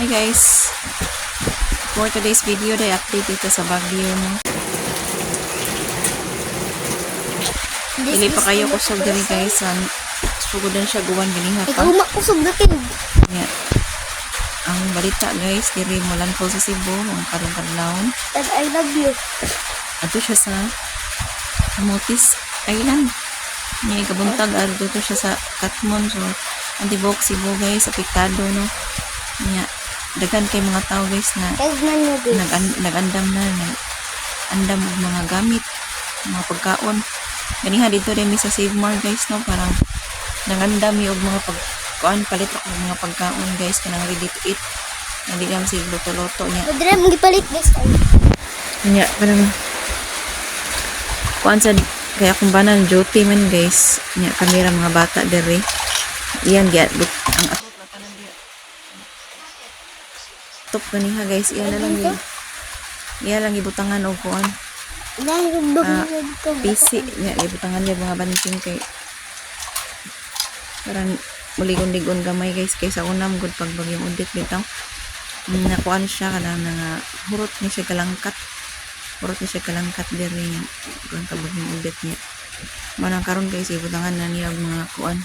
Hi guys, for today's video, day update dito sa Baguio, no? Dili pa kayo kusog dali guys, sugudan siya guwan giniha pa. Ikaw makusog natin. Yeah. Ang balita guys, diri mo lang po sa Cebu, ang karong kadlawon. And I love you. Ato siya sa Camotes Island. Niya kabuntag ato to siya sa Katmon, so Antibok Cebu guys, apektado no. Niya daghan kay mga tao guys na Tignan nyo guys. nag-andam na, andam og mga gamit, mga pagkaon. Ganiha dito rin sa Save More guys, no, parang nangandam yung mga pagkaon, palit ako mga pagkaon guys, kanang ready to eat. Hindi lang si luto-luto niya. Madre, magipalit guys. Kanya, parang kuan sa kaya kung ba ng duty man guys, niya kamera mga bata dere. Iyan gyud ang top ganiha guys, iyan na lang yun. Iyan lang ibutangan og kuan. PC niya ibutangan niya mga banting kay parang muligon-ligon gamay guys kaysa unam good pag bagyong udit bitaw. Nakuan siya kada nga hurot ni siya kalangkat. Hurot ni siya kalangkat diri kung kabagyong udit niya. Manang karon guys ibutangan na niya mga kuan.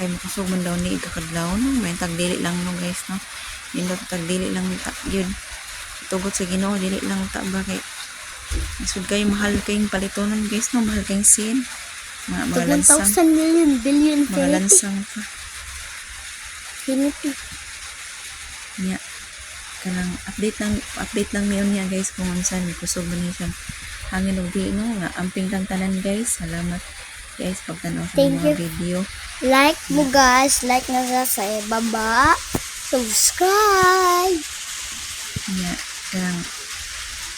Kay makusog man daw ni ikakadlaw no, may tagdili lang no guys no. Nindot tagdili lang ta yun. Tugot sa Ginoo dili lang ta ba kay isud kayo mahal kayong palitonan guys no, mahal kayong sin. Mga lansang 1,000 million billion mga lansang pa. Infinity. Nya kanang update lang niyon niya guys kung unsan kusog man ni siya hangin og di no nga amping kang tanan guys. Salamat guys pagtanaw sa Thank mga you. video. Like mo guys. Like na sa baba. Subscribe. Nya kanang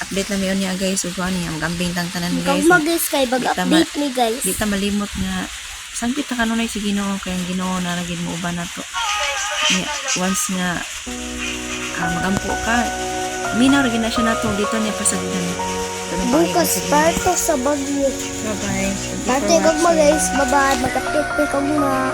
update lang niyon niya guys ug ano ang amping kang tanan guys. Ikaw guys kay bag Di ta update ni guys. Di ta malimot nga sangkit ta kanunay si Ginoo kay ang Ginoo na lagid mo uban nato. Nya once nga magampo ka minaw ra gina siya nato dito niya pasagdan. Bukas parto sa Baguio. Bye bye. Parto ikaw guys. Bye-bye. Mag-update ko muna.